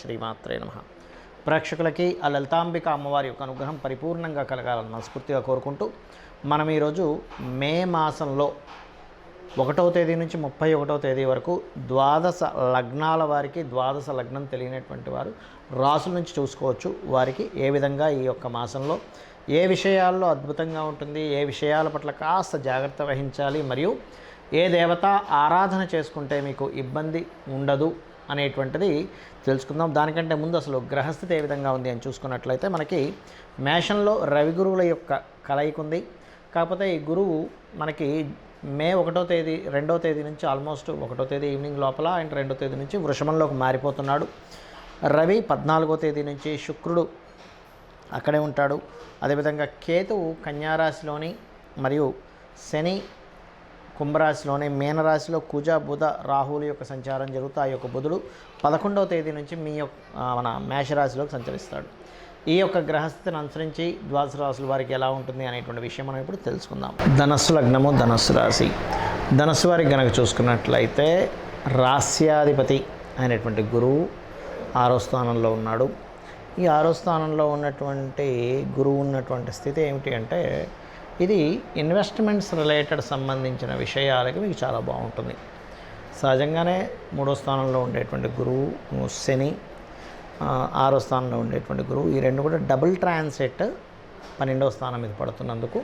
శ్రీమాత్రే నమః. ప్రేక్షకులకి ఆ లలితాంబిక అమ్మవారి యొక్క అనుగ్రహం పరిపూర్ణంగా కలగాలని మనస్ఫూర్తిగా కోరుకుంటూ మనం ఈరోజు మే మాసంలో 1వ తేదీ నుంచి 31వ తేదీ వరకు ద్వాదశ లగ్నాల వారికి, ద్వాదశ లగ్నం తెలియనటువంటి వారు రాసుల నుంచి చూసుకోవచ్చు. వారికి ఏ విధంగా ఈ యొక్క మాసంలో ఏ విషయాల్లో అద్భుతంగా ఉంటుంది, ఏ విషయాల పట్ల కాస్త జాగ్రత్త వహించాలి, మరియు ఏ దేవత ఆరాధన చేసుకుంటే మీకు ఇబ్బంది ఉండదు అనేటువంటిది తెలుసుకుందాం. దానికంటే ముందు అసలు గ్రహస్థితి ఏ విధంగా ఉంది అని చూసుకున్నట్లయితే మనకి మేషంలో రవి గురువుల యొక్క కలయిక ఉంది. కాకపోతే ఈ గురువు మనకి మే 1వ తేదీ 2వ తేదీ నుంచి ఆల్మోస్ట్ 1వ తేదీ ఈవినింగ్ లోపల అండ్ 2వ తేదీ నుంచి వృషభంలోకి మారిపోతున్నాడు. రవి 14వ తేదీ నుంచి, శుక్రుడు అక్కడే ఉంటాడు. అదేవిధంగా కేతువు కన్యారాశిలోని మరియు శని కుంభరాశిలోనే, మీనరాశిలో కుజ బుధ రాహువుల యొక్క సంచారం జరుగుతూ ఆ యొక్క బుధుడు 11వ తేదీ నుంచి మన మేషరాశిలోకి సంచరిస్తాడు. ఈ యొక్క గ్రహస్థితిని అనుసరించి ద్వాదశ రాశుల వారికి ఎలా ఉంటుంది అనేటువంటి విషయం మనం ఇప్పుడు తెలుసుకుందాం. ధనస్సు లగ్నము, ధనస్సు రాశి. ధనస్సు వారికి కనుక చూసుకున్నట్లయితే రాస్యాధిపతి అయినటువంటి గురువు 6వ స్థానంలో ఉన్నాడు. ఈ 6వ స్థానంలో ఉన్నటువంటి గురువు ఉన్నటువంటి స్థితి ఏమిటి అంటే, ఇది ఇన్వెస్ట్మెంట్స్ రిలేటెడ్ సంబంధించిన విషయాలకి మీకు చాలా బాగుంటుంది. సహజంగానే 3వ స్థానంలో ఉండేటువంటి గురువు, శని 6వ స్థానంలో ఉండేటువంటి గురువు, ఈ రెండు కూడా డబుల్ ట్రాన్సిట్ 12వ స్థానం మీద పడుతున్నందుకు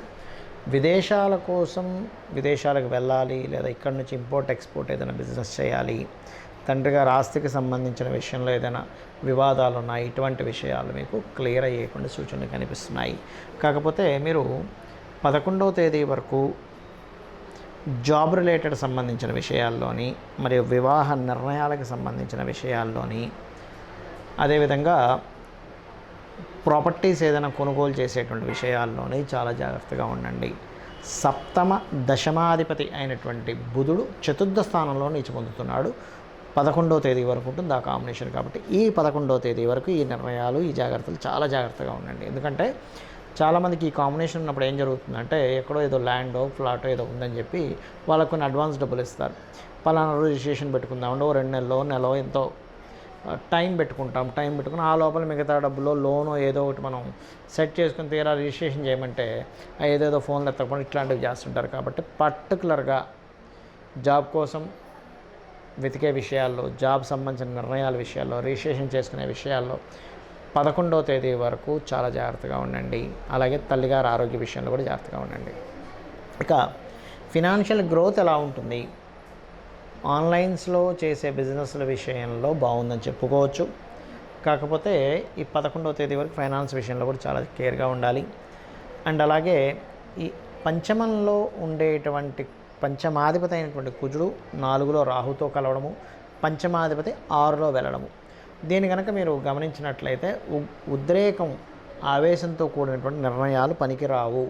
విదేశాల కోసం విదేశాలకు వెళ్ళాలి, లేదా ఇక్కడి నుంచి ఇంపోర్ట్ ఎక్స్పోర్ట్ ఏదైనా బిజినెస్ చేయాలి, తండ్రి గారి ఆస్తికి సంబంధించిన విషయంలో ఏదైనా వివాదాలు ఉన్నాయి, ఇటువంటి విషయాలు మీకు క్లియర్ అయ్యేటువంటి సూచనలు కనిపిస్తున్నాయి. కాకపోతే మీరు 11వ తేదీ వరకు జాబ్ రిలేటెడ్ సంబంధించిన విషయాల్లోని, మరియు వివాహ నిర్ణయాలకు సంబంధించిన విషయాల్లోని, అదేవిధంగా ప్రాపర్టీస్ ఏదైనా కొనుగోలు చేసేటువంటి విషయాల్లోని చాలా జాగ్రత్తగా ఉండండి. సప్తమ దశమాధిపతి అయినటువంటి బుధుడు 4వ స్థానంలో నీచి పొందుతున్నాడు. 11వ తేదీ వరకు ఉంటుంది ఆ కాంబినేషన్. కాబట్టి ఈ 11వ తేదీ వరకు ఈ నిర్ణయాలు, ఈ జాగ్రత్తలు చాలా జాగ్రత్తగా ఉండండి. ఎందుకంటే చాలామందికి ఈ కాంబినేషన్ ఉన్నప్పుడు ఏం జరుగుతుందంటే, ఎక్కడో ఏదో ల్యాండో ఫ్లాటో ఏదో ఉందని చెప్పి వాళ్ళకు కొన్ని అడ్వాన్స్ డబ్బులు ఇస్తారు. పలానా రిజిస్ట్రేషన్ పెట్టుకుందామంటే 2 నెలలో ఎంతో టైం పెట్టుకుని ఆ లోపల మిగతా డబ్బులో లోనో ఏదో ఒకటి మనం సెట్ చేసుకుని తీరా రిజిస్ట్రేషన్ చేయమంటే ఏదేదో ఫోన్లు ఎత్తకుండా ఇట్లాంటివి చేస్తుంటారు. కాబట్టి పర్టికులర్గా జాబ్ కోసం వెతికే విషయాల్లో, జాబ్ సంబంధించిన నిర్ణయాల విషయాల్లో, రిజిస్ట్రేషన్ చేసుకునే విషయాల్లో 11వ తేదీ వరకు చాలా జాగ్రత్తగా ఉండండి. అలాగే తల్లిగారి ఆరోగ్య విషయంలో కూడా జాగ్రత్తగా ఉండండి. ఇక ఫినాన్షియల్ గ్రోత్ ఎలా ఉంటుంది? ఆన్లైన్స్లో చేసే బిజినెస్ల విషయంలో బాగుందని చెప్పుకోవచ్చు. కాకపోతే ఈ 11వ తేదీ వరకు ఫైనాన్స్ విషయంలో కూడా చాలా కేర్గా ఉండాలి. అండ్ అలాగే ఈ పంచమంలో ఉండేటువంటి పంచమాధిపతి అయినటువంటి కుజుడు 4లో రాహుతో కలవడము, పంచమాధిపతి 6లో వెళ్ళడము, దీని కనుక మీరు గమనించినట్లయితే ఉద్రేకం, ఆవేశంతో కూడినటువంటి నిర్ణయాలు పనికిరావు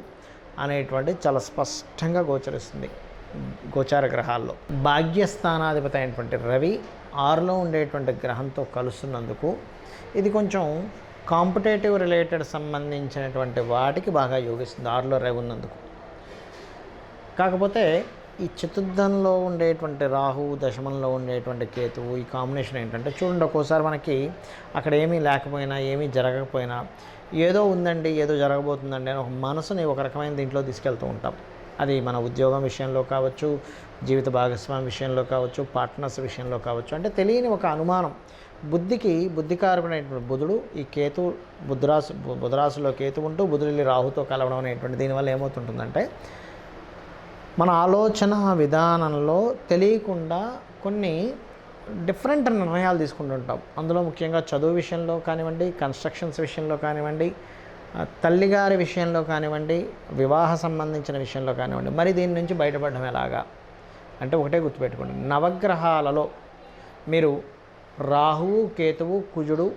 అనేటువంటి చాలా స్పష్టంగా గోచరిస్తుంది గోచార గ్రహాల్లో. భాగ్యస్థానాధిపతి అయినటువంటి రవి 6లో ఉండేటువంటి గ్రహంతో కలుస్తున్నందుకు ఇది కొంచెం కాంపిటేటివ్ రిలేటెడ్ సంబంధించినటువంటి వాటికి బాగా యోగిస్తుంది 6లో రవి ఉన్నందుకు. కాకపోతే ఈ చతుర్థంలో ఉండేటువంటి రాహు, దశమంలో ఉండేటువంటి కేతువు, ఈ కాంబినేషన్ ఏంటంటే చూడండి, ఒక్కోసారి మనకి అక్కడ ఏమీ లేకపోయినా, ఏమీ జరగకపోయినా, ఏదో ఉందండి, ఏదో జరగబోతుందండి అని ఒక మనసుని ఒక రకమైన దీంట్లో తీసుకెళ్తూ ఉంటాం. అది మన ఉద్యోగం విషయంలో కావచ్చు, జీవిత భాగస్వామి విషయంలో కావచ్చు, పార్ట్నర్స్ విషయంలో కావచ్చు. అంటే తెలియని ఒక అనుమానం, బుద్ధికారకుడైనటువంటి బుధుడు, ఈ కేతు బుధరాశిలో కేతు ఉంటూ బుధుడి రాహుతో కలవడం అనేటువంటి దీనివల్ల ఏమవుతుంటుందంటే, మన ఆలోచన విధానంలో తెలియకుండా కొన్ని డిఫరెంట్ నిర్ణయాలు తీసుకుంటుంటాం. అందులో ముఖ్యంగా చదువు విషయంలో కానివ్వండి, కన్స్ట్రక్షన్స్ విషయంలో కానివ్వండి, తల్లిగారి విషయంలో కానివ్వండి, వివాహ సంబంధించిన విషయంలో కానివ్వండి. మరి దీని నుంచి బయటపడడం ఎలాగా అంటే ఒకటే గుర్తుపెట్టుకోండి, నవగ్రహాలలో మీరు రాహువు, కేతువు, కుజుడు,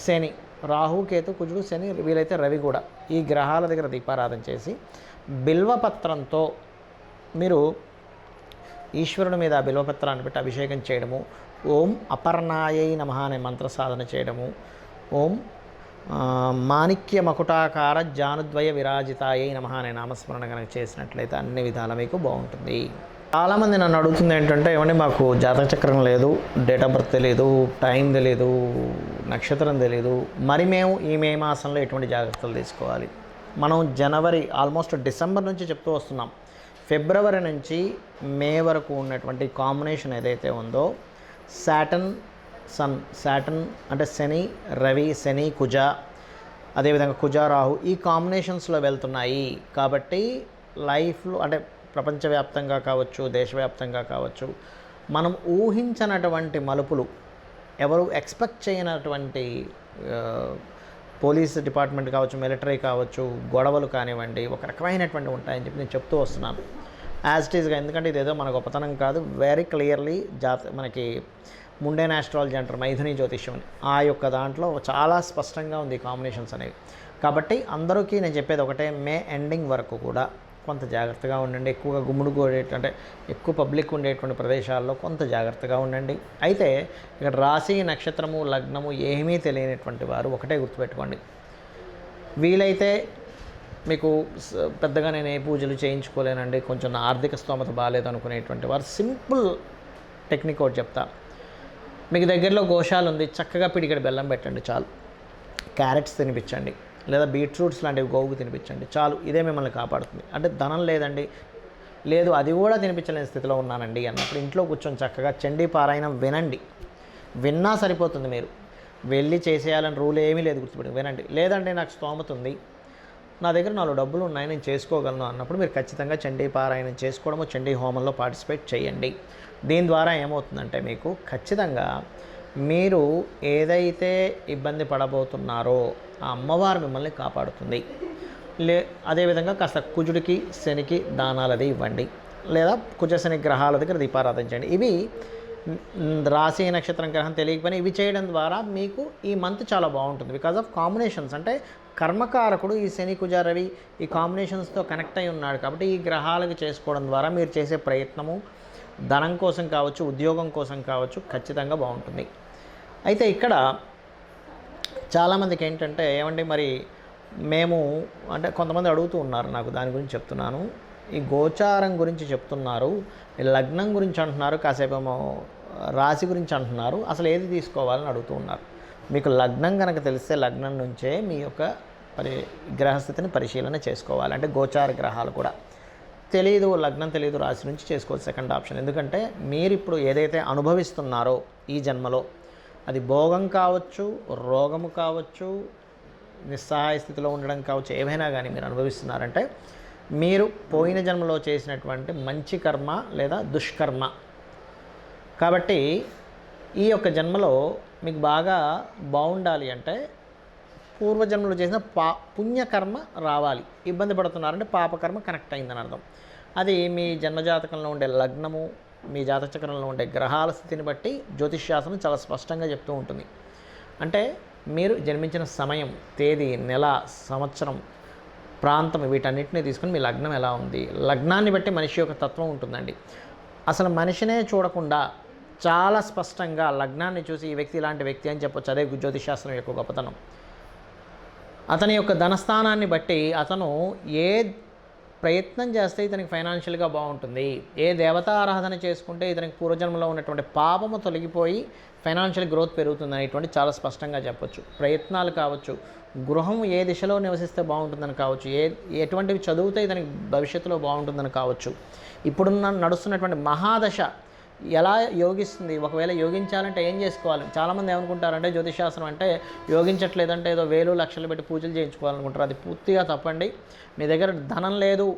శని, రాహు, కేతు, కుజుడు, శని, వీలైతే రవి కూడా, ఈ గ్రహాల దగ్గర దీపారాధన చేసి బిల్వపత్రంతో మీరు ఈశ్వరుని మీద బిల్వపత్రాన్ని పెట్టి అభిషేకం చేయడము, ఓం అపర్ణాయై నమః అనే మంత్ర సాధన చేయడము, ఓం మాణిక్య మకుటాకార జానుద్వయ విరాజితాయై నమః అనే నామస్మరణ కనుక చేసినట్లయితే అన్ని విధాల మీకు బాగుంటుంది. చాలామంది నన్ను అడుగుతుంది ఏంటంటే, ఏమంటే మాకు జాతక చక్రం లేదు, డేట్ ఆఫ్ బర్త్ తెలియదు, టైం తెలియదు, నక్షత్రం తెలియదు, మరి మేము ఈ మే మాసంలో ఎటువంటి జాగ్రత్తలు తీసుకోవాలి? మనం జనవరి ఆల్మోస్ట్ డిసెంబర్ నుంచి చెప్తూ వస్తున్నాం. ఫిబ్రవరి నుంచి మే వరకు ఉన్నటువంటి కాంబినేషన్ ఏదైతే ఉందో, సాటర్న్ అంటే శని రవి, శని కుజ, అదేవిధంగా కుజ రాహు, ఈ కాంబినేషన్స్లో వెళ్తున్నాయి. కాబట్టి లైఫ్లో అంటే ప్రపంచవ్యాప్తంగా కావచ్చు, దేశవ్యాప్తంగా కావచ్చు, మనం ఊహించనటువంటి మలుపులు, ఎవరు ఎక్స్పెక్ట్ చేయనటువంటి పోలీస్ డిపార్ట్మెంట్ కావచ్చు, మిలిటరీ కావచ్చు, గొడవలు కానివ్వండి, ఒక రకమైనటువంటి ఉంటాయని చెప్పి నేను చెప్తూ వస్తున్నాను యాజ్ ఇట్ ఈస్గా. ఎందుకంటే ఇదేదో మన గొప్పతనం కాదు, వెరీ క్లియర్లీ మనకి ముండేన్ ఆస్ట్రాలజీ అంటారు, మైథుని జ్యోతిష్యం అని, ఆ యొక్క దాంట్లో చాలా స్పష్టంగా ఉంది కాంబినేషన్స్ అనేవి. కాబట్టి అందరికీ నేను చెప్పేది ఒకటే, మే ఎండింగ్ వరకు కూడా కొంత జాగ్రత్తగా ఉండండి. ఎక్కువగా అంటే ఎక్కువ పబ్లిక్ ఉండేటువంటి ప్రదేశాల్లో కొంత జాగ్రత్తగా ఉండండి. అయితే ఇక్కడ రాశి, నక్షత్రము, లగ్నము ఏమీ తెలియనటువంటి వారు ఒకటే గుర్తుపెట్టుకోండి, వీలైతే మీకు పెద్దగా నేను ఏ పూజలు చేయించుకోలేనండి, కొంచెం నా ఆర్థిక స్తోమత బాగాలేదు అనుకునేటువంటి వారు సింపుల్ టెక్నిక్ ఒకటి చెప్తా. మీకు దగ్గరలో గోశాల ఉంది, చక్కగా పిడికెడు బెల్లం పెట్టండి చాలు, క్యారెట్స్ తినిపించండి, లేదా బీట్రూట్స్ లాంటివి గోవుకు తినిపించండి చాలు, ఇదే మిమ్మల్ని కాపాడుతుంది. అంటే ధనం లేదండి, లేదు అది కూడా తినిపించలేని స్థితిలో ఉన్నానండి అన్నప్పుడు ఇంట్లో కూర్చొని చక్కగా చండీ పారాయణం వినండి. విన్నా సరిపోతుంది, మీరు వెళ్ళి చేసేయాలని రూల్ ఏమీ లేదు, గుర్తుపెట్టి వినండి. లేదంటే నాకు స్తోమత ఉంది, నా దగ్గర 4 డబ్బులు ఉన్నాయి, నేను చేసుకోగలను అన్నప్పుడు మీరు ఖచ్చితంగా చండీ పారాయణం చేసుకోవడము, చండీ హోమంలో పార్టిసిపేట్ చేయండి. దీని ద్వారా ఏమవుతుందంటే మీకు ఖచ్చితంగా మీరు ఏదైతే ఇబ్బంది పడబోతున్నారో ఆ అమ్మవారు మిమ్మల్ని కాపాడుతుంది. అదేవిధంగా కాస్త కుజుడికి, శనికి దానాలది ఇవ్వండి, లేదా కుజ శని గ్రహాల దగ్గర దీపారాధన చేయండి. ఇవి రాశి నక్షత్రం గ్రహం తెలియకపోయినా ఇవి చేయడం ద్వారా మీకు ఈ మంత్ చాలా బాగుంటుంది. బికాజ్ ఆఫ్ కాంబినేషన్స్, అంటే కర్మకారకుడు ఈ శని కుజ రవి ఈ కాంబినేషన్స్తో కనెక్ట్ అయి ఉన్నాడు. కాబట్టి ఈ గ్రహాలకు చేసుకోవడం ద్వారా మీరు చేసే ప్రయత్నము ధనం కోసం కావచ్చు, ఉద్యోగం కోసం కావచ్చు, ఖచ్చితంగా బాగుంటుంది. అయితే ఇక్కడ చాలామందికి ఏంటంటే, ఏమంటే మరి మేము అంటే కొంతమంది అడుగుతూ ఉన్నారు, నాకు దాని గురించి చెప్తున్నాను. ఈ గోచారం గురించి చెప్తున్నారు, లగ్నం గురించి అంటున్నారు, కాసేపేమో రాశి గురించి అంటున్నారు, అసలు ఏది తీసుకోవాలని అడుగుతూ ఉన్నారు. మీకు లగ్నం కనుక తెలిస్తే లగ్నం నుంచే మీ యొక్క గ్రహస్థితిని పరిశీలన చేసుకోవాలి. అంటే గోచార గ్రహాలు కూడా తెలియదు, లగ్నం తెలియదు, రాశి నుంచి చేసుకోవచ్చు సెకండ్ ఆప్షన్. ఎందుకంటే మీరు ఇప్పుడు ఏదైతే అనుభవిస్తున్నారో ఈ జన్మలో, అది భోగం కావచ్చు, రోగము కావచ్చు, నిస్సహాయ స్థితిలో ఉండడం కావచ్చు, ఏవైనా కానీ మీరు అనుభవిస్తున్నారంటే మీరు పోయిన జన్మలో చేసినటువంటి మంచి కర్మ లేదా దుష్కర్మ. కాబట్టి ఈ యొక్క జన్మలో మీకు బాగా బాగుండాలి అంటే పూర్వజన్మలో చేసిన పుణ్యకర్మ రావాలి. ఇబ్బంది పడుతున్నారంటే పాపకర్మ కనెక్ట్ అయిందని అర్థం. అది మీ జన్మజాతకంలో ఉండే లగ్నము, మీ జాతచక్రంలో ఉండే గ్రహాల స్థితిని బట్టి జ్యోతిష్శాస్త్రం చాలా స్పష్టంగా చెప్తూ ఉంటుంది. అంటే మీరు జన్మించిన సమయం, తేదీ, నెల, సంవత్సరం, ప్రాంతం వీటన్నిటిని తీసుకుని మీ లగ్నం ఎలా ఉంది, లగ్నాన్ని బట్టి మనిషి యొక్క తత్వం ఉంటుందండి. అసలు మనిషినే చూడకుండా చాలా స్పష్టంగా లగ్నాన్ని చూసి ఈ వ్యక్తి ఇలాంటి వ్యక్తి అని చెప్పొచ్చు. అదే జ్యోతిష్శాస్త్రం యొక్క గొప్పతనం. అతని యొక్క ధనస్థానాన్ని బట్టి అతను ఏ ప్రయత్నం చేస్తే ఇతనికి ఫైనాన్షియల్గా బాగుంటుంది, ఏ దేవతారాధన చేసుకుంటే ఇతనికి పూర్వజన్మలో ఉన్నటువంటి పాపము తొలగిపోయి ఫైనాన్షియల్ గ్రోత్ పెరుగుతుంది అనేటువంటి చాలా స్పష్టంగా చెప్పొచ్చు. ప్రయత్నాలు కావచ్చు, గృహం ఏ దిశలో నివసిస్తే బాగుంటుందని కావచ్చు, ఎటువంటివి చదివితే ఇతనికి భవిష్యత్తులో బాగుంటుందని కావచ్చు, ఇప్పుడున్న నడుస్తున్నటువంటి మహాదశ ఎలా యోగిస్తుంది, ఒకవేళ యోగించాలంటే ఏం చేసుకోవాలి. చాలామంది ఏమనుకుంటారంటే జ్యోతిషాస్త్రం అంటే యోగించట్లేదంటే ఏదో వేలు లక్షలు పెట్టి పూజలు చేయించుకోవాలనుకుంటారు. అది పూర్తిగా తప్పండి. మీ దగ్గర ధనం లేదు,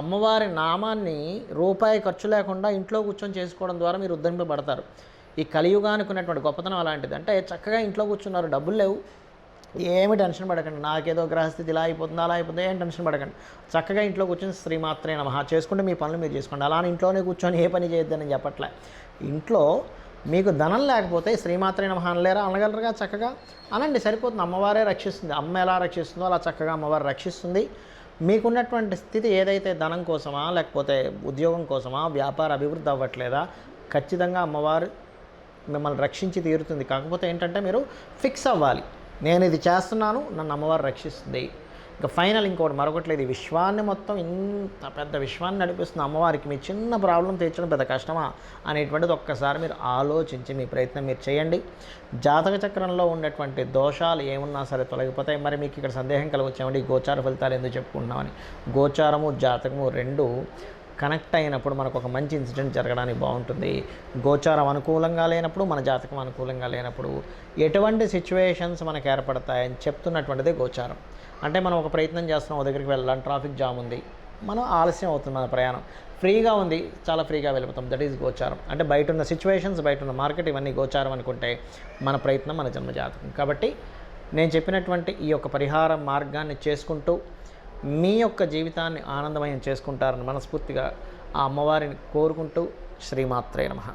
అమ్మవారి నామాన్ని రూపాయి ఖర్చు లేకుండా ఇంట్లో కూర్చొని చేసుకోవడం ద్వారా మీరు ఉద్ధరింపబడతారు. ఈ కలియుగానికి ఉన్నటువంటి గొప్పతనం అలాంటిది. అంటే చక్కగా ఇంట్లో కూర్చున్నారు, డబ్బులు లేవు, ఏమి టెన్షన్ పడకండి, నాకేదో గ్రహస్థితి ఇలా అయిపోతుంది అలా అయిపోతుంది, ఏం టెన్షన్ పడకండి. చక్కగా ఇంట్లో కూర్చొని శ్రీమాత్రే నమః చేసుకుంటే మీ పనులు మీరు చేసుకోండి. అలా ఇంట్లోనే కూర్చొని ఏ పని చేయొద్దని చెప్పట్లే. ఇంట్లో మీకు ధనం లేకపోతే శ్రీమాత్రే నమః అనలేరా, అనగలరుగా, చక్కగా అనండి, సరిపోతుంది. అమ్మవారే రక్షిస్తుంది. అమ్మ ఎలా రక్షిస్తుందో అలా చక్కగా అమ్మవారు రక్షిస్తుంది. మీకున్నటువంటి స్థితి ఏదైతే ధనం కోసమా, లేకపోతే ఉద్యోగం కోసమా, వ్యాపార అభివృద్ధి అవ్వట్లేదా, ఖచ్చితంగా అమ్మవారు మిమ్మల్ని రక్షించి తీరుతుంది. కాకపోతే ఏంటంటే మీరు ఫిక్స్ అవ్వాలి, నేను ఇది చేస్తున్నాను, నన్ను అమ్మవారు రక్షిస్తుంది. ఇంకా ఫైనల్ ఇంకోటి మరొకటి లేదు, ఈ విశ్వాన్ని మొత్తం ఇంత పెద్ద విశ్వాన్ని నడిపిస్తున్న అమ్మవారికి మీ చిన్న ప్రాబ్లం తీర్చడం పెద్ద కష్టమా అనేటువంటిది ఒక్కసారి మీరు ఆలోచించి మీ ప్రయత్నం మీరు చేయండి. జాతక చక్రంలో ఉన్నటువంటి దోషాలు ఏమున్నా సరే తొలగిపోతాయి. మరి మీకు ఇక్కడ సందేహం కలగొచ్చామండి గోచార ఫలితాలు ఎందుకు చెప్పుకుంటున్నామని. గోచారము జాతకము రెండు కనెక్ట్ అయినప్పుడు మనకు ఒక మంచి ఇన్సిడెంట్ జరగడానికి బాగుంటుంది. గోచారం అనుకూలంగా లేనప్పుడు, మన జాతకం అనుకూలంగా లేనప్పుడు ఎటువంటి సిచ్యువేషన్స్ మనకు ఏర్పడతాయని చెప్తున్నటువంటిదే గోచారం. అంటే మనం ఒక ప్రయత్నం చేస్తున్నాం, ఓ దగ్గరికి వెళ్ళాలి, ట్రాఫిక్ జామ్ ఉంది, మనం ఆలస్యం అవుతుంది, మన ప్రయాణం ఫ్రీగా ఉంది, చాలా ఫ్రీగా వెళ్ళిపోతాం, దట్ ఈజ్ గోచారం. అంటే బయట ఉన్న సిచ్యువేషన్స్, బయట ఉన్న మార్కెట్, ఇవన్నీ గోచారం అనుకుంటే మన ప్రయత్నం మన జన్మజాతకం. కాబట్టి నేను చెప్పినటువంటి ఈ యొక్క పరిహార మార్గాన్ని చేసుకుంటూ మీ యొక్క జీవితాన్ని ఆనందమయం చేసుకుంటారని మనస్ఫూర్తిగా ఆ అమ్మవారిని కోరుకుంటూ శ్రీమాత్రే నమః.